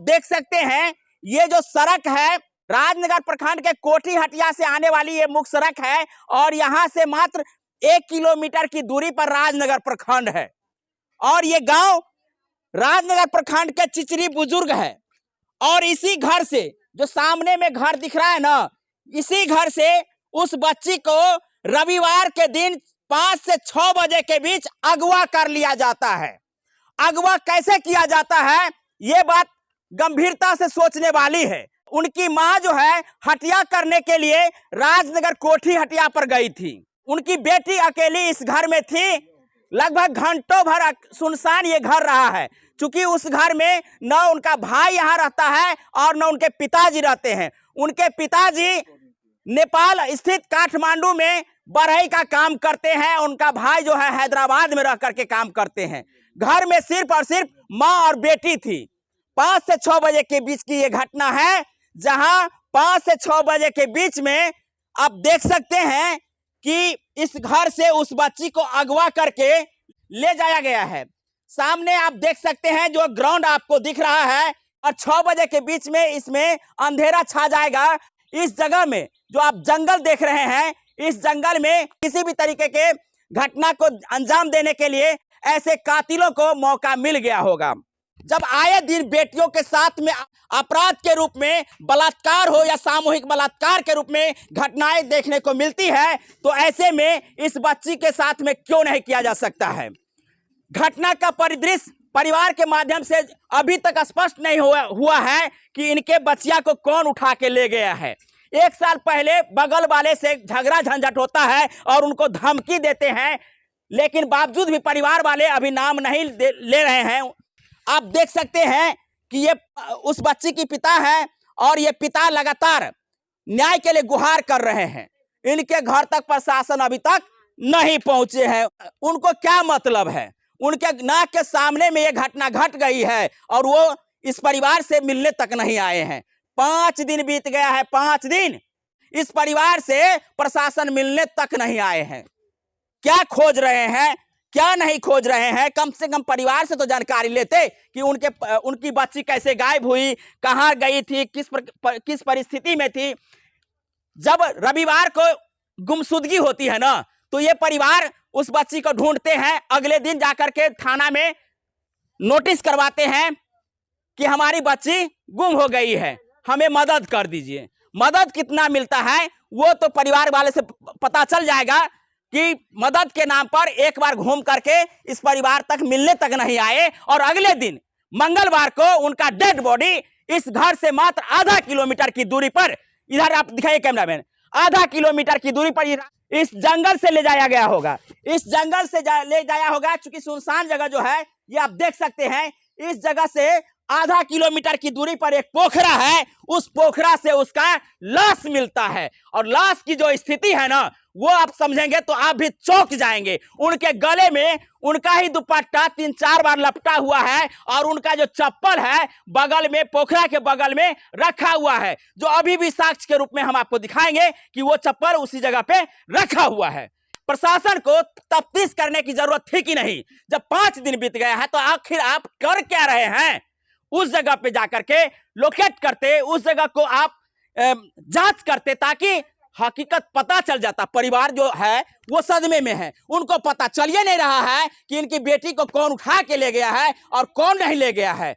देख सकते हैं ये जो सड़क है राजनगर प्रखंड के कोठी हटिया से आने वाली ये मुख्य सड़क है और यहाँ से मात्र 1 किलोमीटर की दूरी पर राजनगर प्रखंड है। और ये गांव राजनगर प्रखंड के चिचरी बुजुर्ग है और इसी घर से जो सामने में घर दिख रहा है ना, इसी घर से उस बच्ची को रविवार के दिन 5 से 6 बजे के बीच अगवा कर लिया जाता है। अगवा कैसे किया जाता है ये बात गंभीरता से सोचने वाली है। उनकी मां जो है हटिया करने के लिए राजनगर कोठी हटिया पर गई थी। उनकी बेटी अकेली इस घर में थी। लगभग घंटों भर सुनसान ये घर रहा है, क्योंकि उस घर में न उनका भाई यहाँ रहता है और न उनके पिताजी रहते हैं। उनके पिताजी नेपाल स्थित काठमांडू में बढ़ई का काम करते हैं, उनका भाई जो है हैदराबाद में रह करके काम करते हैं। घर में सिर्फ और सिर्फ माँ और बेटी थी। 5 से 6 बजे के बीच की ये घटना है, जहां 5 से 6 बजे के बीच में आप देख सकते हैं कि इस घर से उस बच्ची को अगवा करके ले जाया गया है। सामने आप देख सकते हैं जो ग्राउंड आपको दिख रहा है और 6 बजे के बीच में इसमें अंधेरा छा जाएगा। इस जगह में जो आप जंगल देख रहे हैं, इस जंगल में किसी भी तरीके के घटना को अंजाम देने के लिए ऐसे कातिलों को मौका मिल गया होगा। जब आए दिन बेटियों के साथ में अपराध के रूप में बलात्कार हो या सामूहिक बलात्कार के रूप में घटनाएं देखने को मिलती है, तो ऐसे में इस बच्ची के साथ में क्यों नहीं किया जा सकता है। घटना का परिदृश्य परिवार के माध्यम से अभी तक स्पष्ट नहीं हुआ है कि इनके बच्चिया को कौन उठा के ले गया है। 1 साल पहले बगल वाले से झगड़ा झंझट होता है और उनको धमकी देते हैं, लेकिन बावजूद भी परिवार वाले अभी नाम नहीं ले रहे हैं। आप देख सकते हैं कि ये उस बच्ची की पिता है और ये पिता लगातार न्याय के लिए गुहार कर रहे हैं। इनके घर तक प्रशासन अभी तक नहीं पहुंचे हैं। उनको क्या मतलब है, उनके नाक के सामने में ये घटना घट गई है और वो इस परिवार से मिलने तक नहीं आए हैं। 5 दिन बीत गया है, 5 दिन इस परिवार से प्रशासन मिलने तक नहीं आए हैं। क्या खोज रहे हैं, क्या नहीं खोज रहे हैं। कम से कम परिवार से तो जानकारी लेते कि उनकी बच्ची कैसे गायब हुई, कहाँ गई थी, किस परिस्थिति में थी। जब रविवार को गुमशुदगी होती है ना, तो ये परिवार उस बच्ची को ढूंढते हैं। अगले दिन जाकर के थाना में नोटिस करवाते हैं कि हमारी बच्ची गुम हो गई है, हमें मदद कर दीजिए। मदद कितना मिलता है वो तो परिवार वाले से पता चल जाएगा कि मदद के नाम पर एक बार घूम करके इस परिवार तक मिलने तक नहीं आए और अगले दिन मंगलवार को उनका डेड बॉडी इस घर से मात्र आधा किलोमीटर की दूरी पर, इधर आप दिखाइए कैमरामैन, आधा किलोमीटर की दूरी पर इस जंगल से ले जाया गया होगा। इस जंगल से ले जाया होगा, क्योंकि सुनसान जगह जो है ये आप देख सकते हैं। इस जगह से आधा किलोमीटर की दूरी पर एक पोखरा है, उस पोखरा से उसका लाश मिलता है और लाश की जो स्थिति है ना, वो आप समझेंगे तो आप भी चौंक जाएंगे। उनके गले में उनका ही दुपट्टा 3-4 बार लपटा हुआ है और उनका जो चप्पल है बगल में, पोखरा के बगल में रखा हुआ है, जो अभी भी साक्ष्य के रूप में हम आपको दिखाएंगे कि वो चप्पल उसी जगह पे रखा हुआ है। प्रशासन को तफ्तीश करने की जरूरत थी कि नहीं। जब 5 दिन बीत गया है तो आखिर आप कर क्या रहे हैं। उस जगह पे जाकर के लोकेट करते, उस जगह को आप जांच करते, ताकि हकीकत पता चल जाता। परिवार जो है वो सदमे में है, उनको पता चल ही नहीं रहा है कि इनकी बेटी को कौन उठा के ले गया है और कौन नहीं ले गया है।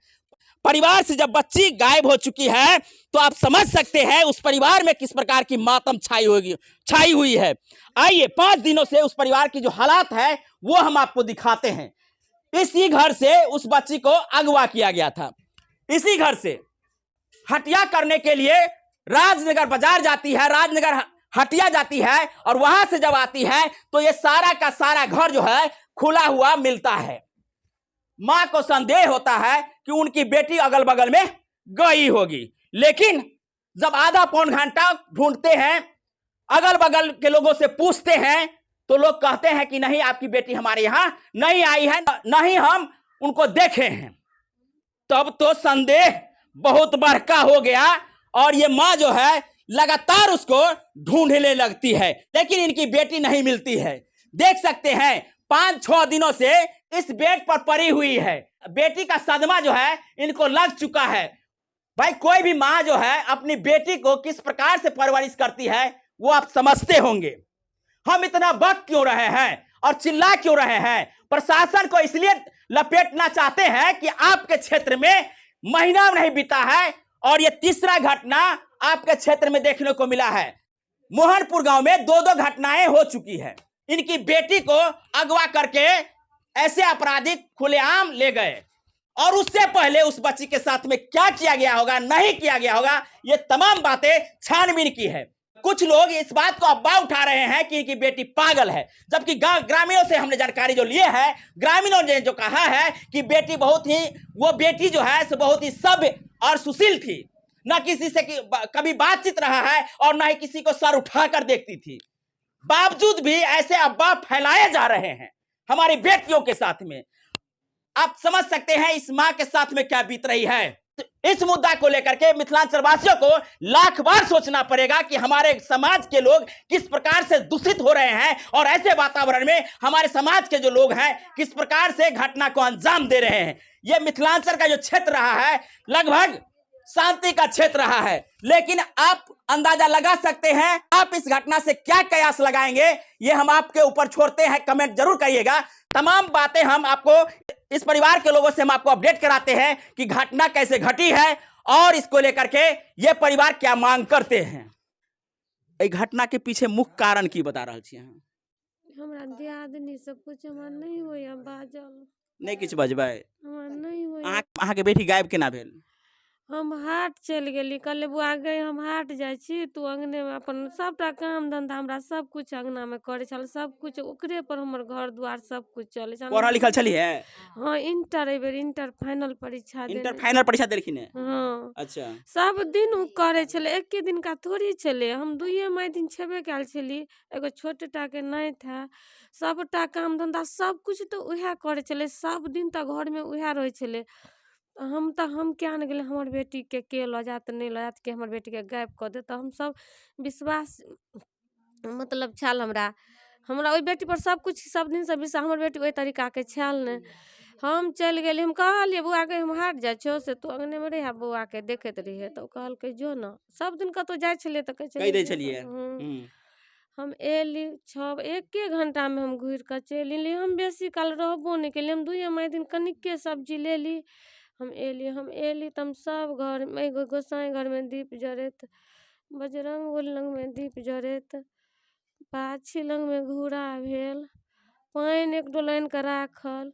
परिवार से जब बच्ची गायब हो चुकी है तो आप समझ सकते हैं उस परिवार में किस प्रकार की मातम छाई हुई है। आइए 5 दिनों से उस परिवार की जो हालात है वो हम आपको दिखाते हैं। इसी घर से उस बच्ची को अगवा किया गया था। इसी घर से हटिया करने के लिए राजनगर बाजार जाती है, राजनगर हटिया जाती है और वहां से जब आती है तो ये सारा का सारा घर जो है खुला हुआ मिलता है। मां को संदेह होता है कि उनकी बेटी अगल बगल में गई होगी, लेकिन जब आधा पौन घंटा ढूंढते हैं, अगल बगल के लोगों से पूछते हैं, तो लोग कहते हैं कि नहीं, आपकी बेटी हमारे यहां नहीं आई है, नहीं हम उनको देखे हैं। तब तो संदेह बहुत बड़का हो गया और ये मां जो है लगातार उसको ढूंढने लगती है, लेकिन इनकी बेटी नहीं मिलती है। देख सकते हैं 5-6 दिनों से इस बेड पर पड़ी हुई है। बेटी का सदमा जो है इनको लग चुका है। भाई कोई भी माँ जो है अपनी बेटी को किस प्रकार से परवरिश करती है वो आप समझते होंगे। हम इतना बक क्यों रहे हैं और चिल्ला क्यों रहे हैं? प्रशासन को इसलिए लपेटना चाहते हैं कि आपके क्षेत्र में महीना नहीं बीता है और ये तीसरा घटना आपके क्षेत्र में देखने को मिला है। मोहनपुर गांव में दो घटनाएं हो चुकी है। इनकी बेटी को अगवा करके ऐसे अपराधी खुलेआम ले गए और उससे पहले उस बच्ची के साथ में क्या किया गया होगा, नहीं किया गया होगा, ये तमाम बातें छानबीन की है। कुछ लोग इस बात को अफवाह उठा रहे हैं कि इनकी बेटी पागल है, जबकि ग्रामीणों से हमने जानकारी जो लिए है, ग्रामीणों ने जो कहा है कि बेटी वो बेटी जो है बहुत ही सभ्य और सुशील थी, न किसी से कभी बातचीत रहा है और न ही किसी को सर उठाकर देखती थी। बावजूद भी ऐसे अफवाह फैलाए जा रहे हैं हमारी बेटियों के साथ में। आप समझ सकते हैं इस मां के साथ में क्या बीत रही है। इस मुद्दा को लेकर के मिथिलांचल वासियों को लाख बार सोचना पड़ेगा कि हमारे समाज के लोग किस प्रकार से दूषित हो रहे हैं और ऐसे वातावरण में हमारे समाज के जो लोग हैं किस प्रकार से घटना को अंजाम दे रहे हैं। यह मिथिलांचल का जो क्षेत्र रहा है लगभग शांति का क्षेत्र रहा है, लेकिन आप अंदाजा लगा सकते हैं आप इस घटना से क्या कयास लगाएंगे, ये हम आपके ऊपर छोड़ते हैं। कमेंट जरूर करिएगा। तमाम बातें हम आपको इस परिवार के लोगों से हम आपको अपडेट कराते हैं कि घटना कैसे घटी है और इसको लेकर के ये परिवार क्या मांग करते हैं। इस घटना के पीछे मुख्य कारण की बता रहा छी? हमरा दियादनी सब कुछ हमरा नहीं होया बाजल नहीं किछ बजबै? हमरा नहीं होया। अहाँ के बेटी गायब केना भेल? हम हाट चल गेली, कहले बुआ गई हम हाट जाय छी, तू अंगने में अपन सबटा काम धंधा हमरा सब कुछ अंगना में करे छल, सब कुछ ओकरे पर हमर घर द्वार सब कुछ चले छल। पढ़ल लिखल छलिए? हाँ, इंटर एबेर इंटर फाइनल परीक्षा इंटर फाइनल परीक्षा देलखिन है? हाँ अच्छा। सब दिन उ करे छले, एके दिन का थोड़ी छले। हम दुइये मई दिन छेबे कैल छली, एगो छोटेटा के नहीं था, सबटा काम धंधा सब कुछ तो उहे करे छले, सब दिन तो घर में उहे रहे छले। हम क्या न गेले हमर बेटी के ल जात नहीं ल जात के हमर बेटी के गायब कर दे, तो हम सब विश्वास मतलब छल हमरा ओई बेटी पर सब कुछ सब दिन से विश्वास, हमर बेटी ओई तरीका के छल ने। हम चल गेली, हम कहलिए बुआ के हम हाट जाय छो से तू अंगने में रह बुआ के देखत रही, तो कहलकै जो न सब दिन कतो जाय छले त कह दे छलिए। हम एली 6 एके घंटा में हम घुर के चल एली। हम बेसी काल रहबो नहीं केली, हम दुइये मई दिन कनिके सब्जी लेली, हम एली त हम सब घर में एगो गोसाई घर में दीप जरैत, बजरंग बली लंग में दीप जरैत, पाछी लंग में घूरा भेल, पाइन एक डोलाइन के राखल,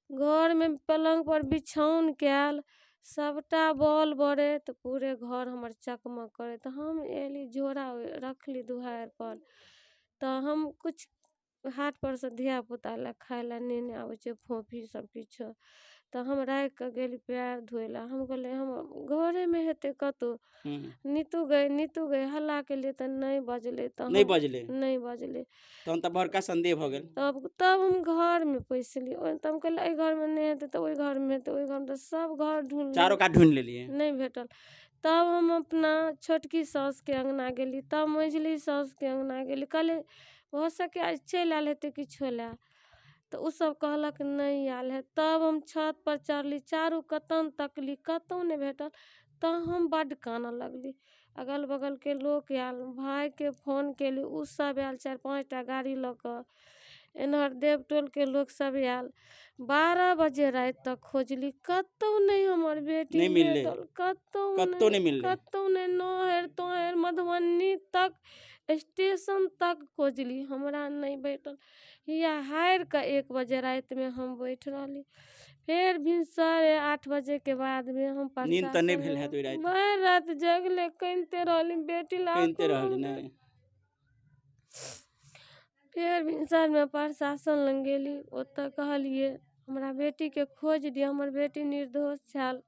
घर में पलंग पर बिछौन कैल, सबटा बॉल बरैत, पूरे घर हमर चकमक करैत। हम एली झोरा रखली दुहार पर, तो हम कुछ हाट पर से धिया पुता ला खाय ला नेने आबै छै फोफी सब किछो, तो हम राख के गेली पैर धोए ला। हम कहले हम घरे में हेते कतो, नीतू गई हल्ला के लिए तो नहीं बजले, तो नहीं बजले तहन त बड़का संदेह भ गेल। तब हम घर में पैसली, तब हम कहले ए घर में नहीं हेते तो ओई घर में, तो ओई घर में तो सब घर ढूंढ चारों का ढूंढ लेलिए, नहीं भेटल। तब हम अपना छोटकी सास के अंगना गेली, तब मझली सास के अंगना गेली, कहले हो सके आज चल आल हेते किछो ला, तो उ सब कहलक नहीं आल है। तब हम छत पर चढ़ली, चारू कतन तकली, कतौ नहीं भेटल, तो हम बड काना लगली। अगल बगल के लोग आयल, भाई के फोन केली, उ सब आयल 4-5 टा गाड़ी लऽ, एनहर देवटोल के लोग सब आयल। 12 बजे रात तक खोजली, कतौ नहीं हमर बेटी नहीं मिलले, कतौ नहीं मिलले, कतौ नहीं, नोहर तोहर मधुबनी तक स्टेशन तक खोजली, हमरा नहीं बैठल। या हार के 1 बजे रात में हम बैठ रही, फिर भिनसर 8 बजे के बाद में हम नींद त नहीं भेल है तो रात भर रात जगले कनते रहली बेटी ला, कनते रहली नहीं। फिर भिनसर में प्रशासन लंग गेली, ओतऽ कहलिए हमरा बेटी के खोज दिया, हमर बेटी निर्दोष छल,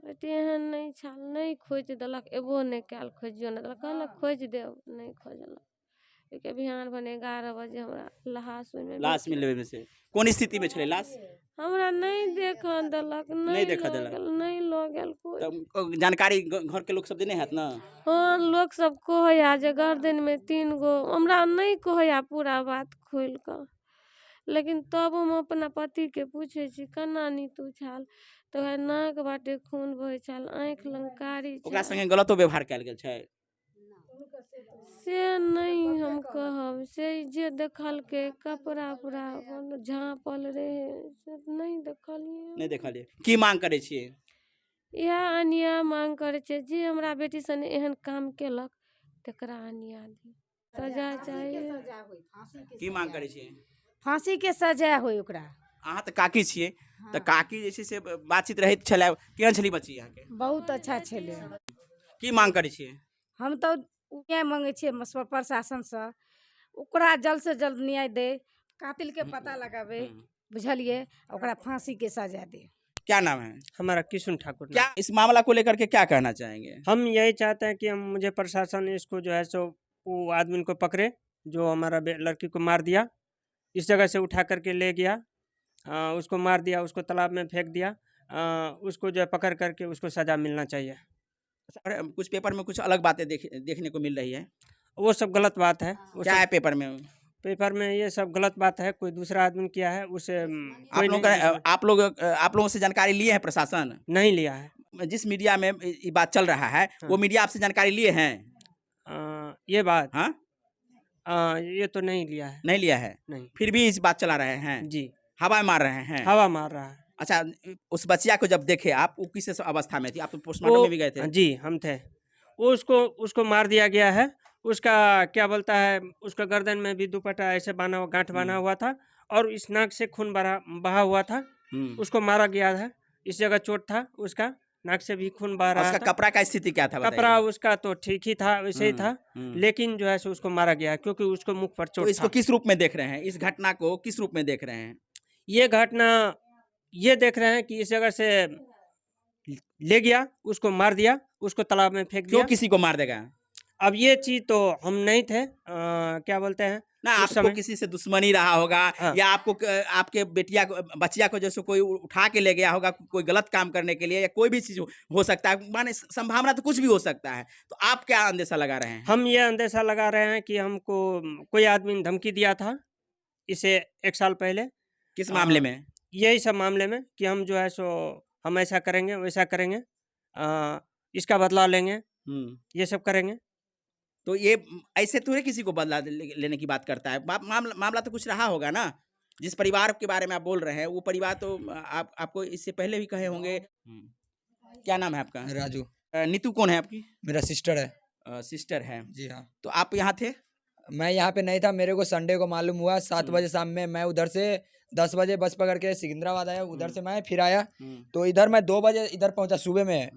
बेटी एहन नहीं छल, नहीं खोज देलक, एबो नहीं कैल, खोजियो नहीं देलक, कहलक खोज देव, नहीं खोजलक। के बिहान भने 11 बजे हमरा लाश मिलबे में से कौन स्थिति में छले लाश? हमरा नहीं देखा देलक, नहीं देखा देलक, नहीं लो गेल कोई जानकारी घर के लोग सब देने हैत ना? हाँ, लोग सब कहया जे गर्दन में 3 गो, हमरा नहीं कहया पूरा बात खोल कर, लेकिन तब हम अपना पति के पूछे छी केना नीतू छाल, तो है नाक बाटे खून बहे छल, आँख लंकारी ओकरा छल। संगे गलतो व्यवहार कयल गेल छै। से नहीं हम कहब, से जे देखल के कपड़ा उपड़ा झाँपल रहे से नहीं देखलिए। नहीं देखलिए। की मांग करे छियै? यह अन्याय मांग करे छे, जे हमरा बेटी सने एहन काम केलक तकरा अन्याय दी, सजा चाहिए। की मांग करे छियै? फांसी के सजा होय ओकरा। अहाँ तऽ काकी छियै, तऽ काकी जे छै से बातचीत रहैत छलै, केहन छली बच्ची अहाँके? बहुत अच्छा छले। की मांग करे छियै? हम तो न्याय मांगे छे प्रशासन से, ओकरा जल्द से जल्द न्याय दे, कातिल के पता लगावे, बुझलिए, ओकरा फांसी के सजा दे। क्या नाम है? हमारा किशुन ठाकुर। क्या इस मामला को लेकर के क्या कहना चाहेंगे? हम यही चाहते हैं कि मुझे प्रशासन इसको जो है सो वो आदमी को पकड़े जो हमारा लड़की को मार दिया, इस जगह से उठा करके ले गया, उसको मार दिया, उसको तालाब में फेंक दिया, उसको जो है पकड़ करके उसको सजा मिलना चाहिए। कुछ पेपर में कुछ अलग बातें देखने को मिल रही है, वो सब गलत बात है। क्या है पेपर में? पेपर में ये सब गलत बात है, कोई दूसरा आदमी किया है उसे आप लोगों से जानकारी लिए हैं? प्रशासन नहीं लिया है। जिस मीडिया में ये बात चल रहा है, वो मीडिया आपसे जानकारी लिए हैं? ये बात हाँ, ये तो नहीं लिया है। नहीं लिया है? नहीं। फिर भी इस बात चला रहे हैं जी, हवा मार रहे हैं। हवा मार रहा है। अच्छा, उस बच्चिया को जब देखे आप, वो किस अवस्था में थी? आप तो पोस्टमार्टम में भी गए थे। जी, हम थे। वो उसको मार दिया गया है। उसका क्या बोलता है, उसका गर्दन में भी दुपट्टा ऐसे बांधा हुआ, गांठ बांधा हुआ था, और इस नाक से खून बहा हुआ था। उसको मारा गया है, इस जगह चोट था, उसका नाक से भी खून बह रहा था। उसका कपड़ा का स्थिति क्या था? कपड़ा उसका तो ठीक ही था, वैसे ही था, लेकिन जो है सो उसको मारा गया क्योंकि उसको मुख पर चोट तो इसको था। किस रूप में देख रहे हैं? इस घटना को किस रूप में देख रहे हैं? ये घटना ये देख रहे हैं कि इस जगह से ले गया, उसको मार दिया, उसको तालाब में फेंक दिया। क्यों किसी को मार देगा? अब ये चीज तो हम नहीं थे, क्या बोलते हैं ना, आपको किसी से दुश्मनी रहा होगा, या आपको आपके बच्चिया को जैसे कोई उठा के ले गया होगा कोई गलत काम करने के लिए, या कोई भी चीज हो सकता है, माने संभावना तो कुछ भी हो सकता है। तो आप क्या अंदेशा लगा रहे हैं? हम ये अंदेशा लगा रहे हैं कि हमको कोई आदमी ने धमकी दिया था इसे 1 साल पहले। किस मामले में? यही सब मामले में कि हम जो है सो हम ऐसा करेंगे, वैसा करेंगे, इसका बदला लेंगे, ये सब करेंगे। तो ये ऐसे थोड़े किसी को बदला लेने की बात करता है। मामला तो कुछ रहा होगा ना। जिस परिवार के बारे में आप बोल रहे हैं, वो परिवार तो आपको इससे पहले भी कहे होंगे। क्या नाम है आपका? राजू। नीतू कौन है आपकी? मेरा सिस्टर है। सिस्टर है? जी हाँ। तो आप यहाँ थे? मैं यहाँ पे नहीं था, मेरे को संडे को मालूम हुआ 7 बजे शाम में। मैं उधर से 10 बजे बस पकड़ के सिकंदराबाद आया, उधर से मैं फिर आया, तो इधर मैं 2 बजे इधर पहुंचा सुबह में।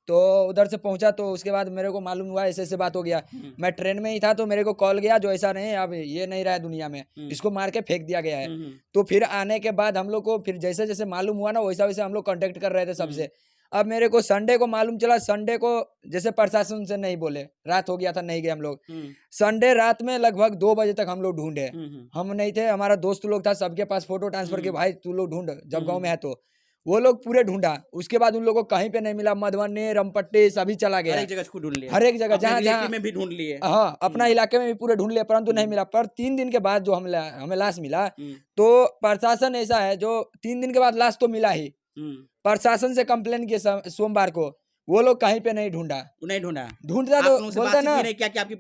तो उधर से पहुंचा तो उसके बाद मेरे को मालूम हुआ ऐसे ऐसे बात हो गया। मैं ट्रेन में ही था तो मेरे को कॉल गया, जो ऐसा नहीं, अब ये नहीं रहा है दुनिया में, इसको मार के फेंक दिया गया है। तो फिर आने के बाद हम लोग को फिर जैसे जैसे मालूम हुआ ना, वैसा वैसे हम लोग कॉन्टेक्ट कर रहे थे सबसे। अब मेरे को संडे को मालूम चला, संडे को जैसे प्रशासन से नहीं बोले, रात हो गया था, नहीं गए हम लोग। संडे रात में लगभग 2 बजे तक हम लोग ढूंढे, हम नहीं थे, हमारा दोस्त लोग था, सबके पास फोटो ट्रांसफर के, भाई तू लोग ढूंढ जब गांव में है तो। वो लोग पूरे ढूंढा, उसके बाद उन लोगों को कहीं पे नहीं मिला। मधुबनी, रमपट्टी सभी चला गया, हर एक जगह ढूंढ लिया, हर एक जगह, जहाँ में भी ढूंढ लिए। हाँ, अपना इलाके में भी पूरे ढूंढ लिया, परंतु नहीं मिला। पर 3 दिन के बाद जो हमें लाश मिला, तो प्रशासन ऐसा है जो 3 दिन के बाद लाश तो मिला ही, प्रशासन से कंप्लेन किए सोमवार को, वो लोग कहीं पे नहीं ढूंढा। ढूंढता तो बोलता ना क्या आपकी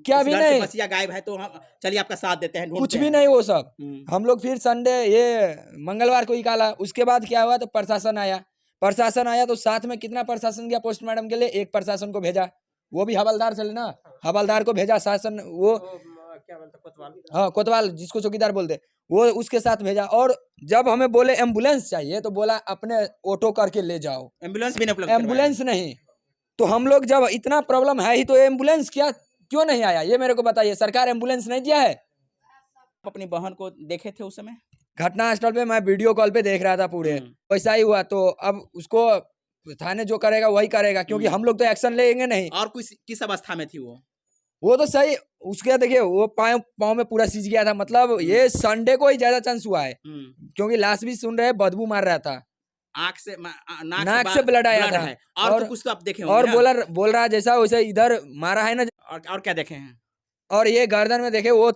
क्या भी नहीं, बच्चिया गायब है तो हम चलिए आपका साथ देते हैं, कुछ भी नहीं वो सब। हम लोग फिर संडे ये मंगलवार को निकाला। उसके बाद क्या हुआ, तो प्रशासन आया तो साथ में कितना प्रशासन गया पोस्टमार्टम के लिए, एक प्रशासन को भेजा, वो भी हवलदार चले ना, हवलदार को भेजा शासन, वो क्या बोलते कोतवाल, हाँ कोतवाल जिसको चौकीदार बोलते, वो उसके साथ भेजा। और जब हमें बोले एम्बुलेंस चाहिए तो बोला अपने ऑटो करके ले जाओ। एम्बुलेंस भी नहीं, एम्बुलेंस नहीं। तो हम लोग जब इतना प्रॉब्लम है ही तो एम्बुलेंस क्यों नहीं आया, ये मेरे को बताइए। सरकार एम्बुलेंस नहीं दिया है। अपनी बहन को देखे थे उस समय? घटना स्थल पे मैं वीडियो कॉल पे देख रहा था पूरे, वैसा ही हुआ। तो अब उसको थाने जो करेगा वही करेगा, क्योंकि हम लोग तो एक्शन लेंगे नहीं। और किस अवस्था में थी वो तो सही, उसके देखिए वो पाँव में पूरा सीज गया था। मतलब ये संडे को ही ज्यादा चांस हुआ है, क्योंकि लाश भी सुन रहे, बदबू मार रहा था, नाक से ब्लड आया था। और तो कुछ तो आप देखे और बोल रहा जैसा वैसे इधर मारा है ना। और क्या देखे हैं? और ये गर्दन में देखे, वो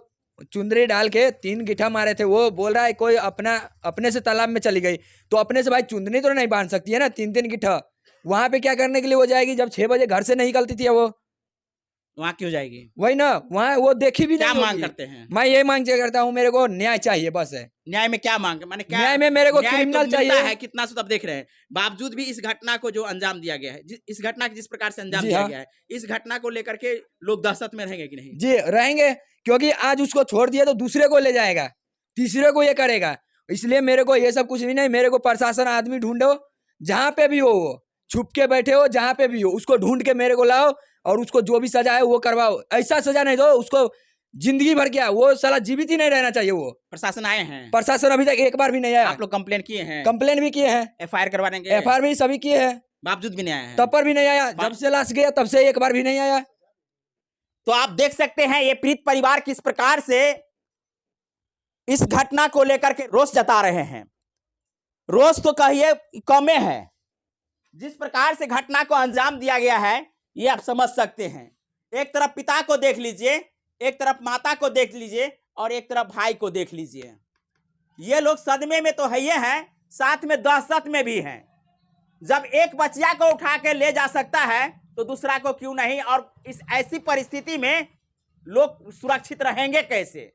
चुंदरी डाल के 3 गिट्ठा मारे थे। वो बोल रहा है कोई अपने से तालाब में चली गई, तो अपने से भाई चुंदरी तो नहीं बांध सकती है ना 3 गिट्ठा। वहां पे क्या करने के लिए वो जाएगी जब 6 बजे घर से नहीं निकलती थी वो? वहाँ क्यों जाएगी? वही ना, वहाँ वो देखी भी क्या नहीं मांग होगी। करते हैं? मैं ये मांग करता हूँ, मेरे को न्याय चाहिए बस है। न्याय में क्या मांग, माने क्या न्याय में मेरे को न्याय तो क्रिमिनल मिलता चाहिए है कितना सुध अब देख रहे हैं, बावजूद भी इस घटना को जो अंजाम दिया गया है, इस घटना की जिस प्रकार से अंजाम जी दिया हाँ। गया है, इस घटना को लेकर के लोग दहशत में रहेंगे कि नहीं? जी रहेंगे, क्योंकि आज उसको छोड़ दिया तो दूसरे को ले जाएगा, तीसरे को ये करेगा। इसलिए मेरे को ये सब कुछ भी नहीं, मेरे को प्रशासन आदमी ढूंढो, जहां पे भी हो वो छुप के बैठे हो, जहां पे भी हो उसको ढूंढ के मेरे को लाओ और उसको जो भी सजा है वो करवाओ। ऐसा सजा नहीं दो उसको जिंदगी भर, क्या वो साला जीवित ही नहीं रहना चाहिए। वो प्रशासन आए हैं? प्रशासन अभी तक एक बार भी नहीं आया। आप लोग कंप्लेन किए हैं? कंप्लेन भी किए हैं, एफआईआर करवाने के एफआईआर भी सभी किए हैं, बावजूद भी नहीं आया है? तब पर भी नहीं आया। जब से लाश गया तब से एक बार भी नहीं आया। तो आप देख सकते हैं ये पीड़ित परिवार किस प्रकार से इस घटना को लेकर के रोष जता रहे हैं। रोष तो कहिए कमे है, जिस प्रकार से घटना को अंजाम दिया गया है ये आप समझ सकते हैं। एक तरफ पिता को देख लीजिए, एक तरफ माता को देख लीजिए और एक तरफ भाई को देख लीजिए। ये लोग सदमे में तो है ही हैं, साथ में दहशत में भी हैं। जब एक बच्चा को उठा के ले जा सकता है तो दूसरा को क्यों नहीं? और इस ऐसी परिस्थिति में लोग सुरक्षित रहेंगे कैसे?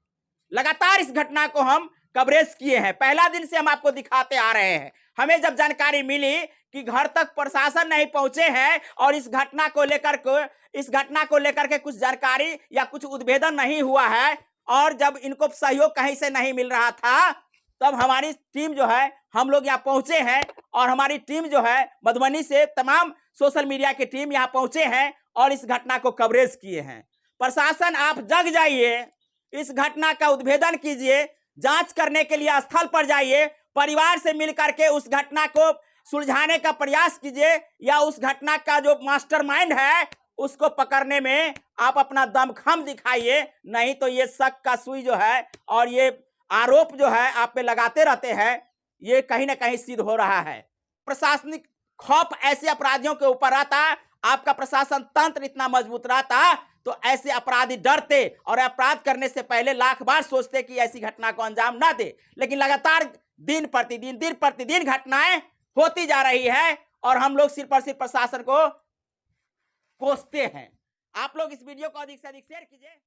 लगातार इस घटना को हम कवरेज किए हैं, पहला दिन से हम आपको दिखाते आ रहे हैं। हमें जब जानकारी मिली कि घर तक प्रशासन नहीं पहुंचे हैं और इस घटना को लेकर के कुछ जानकारी या कुछ उद्भेदन नहीं हुआ है, और जब इनको सहयोग कहीं से नहीं मिल रहा था, तब हमारी टीम जो है, हम लोग यहाँ पहुंचे हैं और हमारी टीम जो है मधुबनी से तमाम सोशल मीडिया की टीम यहाँ पहुंचे हैं और इस घटना को कवरेज किए हैं। प्रशासन आप जग जाइए, इस घटना का उद्भेदन कीजिए, जांच करने के लिए स्थल पर जाइए, परिवार से मिलकर के उस घटना को सुलझाने का प्रयास कीजिए, या उस घटना का जो मास्टरमाइंड है उसको पकड़ने में आप अपना दमखम दिखाइए। नहीं तो ये शक का सुई जो है और ये आरोप जो है आप पे लगाते रहते हैं, ये कहीं ना कहीं सिद्ध हो रहा है। प्रशासनिक खौफ ऐसे अपराधियों के ऊपर रहता, आपका प्रशासन तंत्र इतना मजबूत रहता तो ऐसे अपराधी डरते और अपराध करने से पहले लाख बार सोचते कि ऐसी घटना को अंजाम ना दे। लेकिन लगातार दिन प्रतिदिन घटनाएं होती जा रही है और हम लोग सिर्फ और सिर्फ प्रशासन को कोसते हैं। आप लोग इस वीडियो को अधिक से अधिक शेयर कीजिए।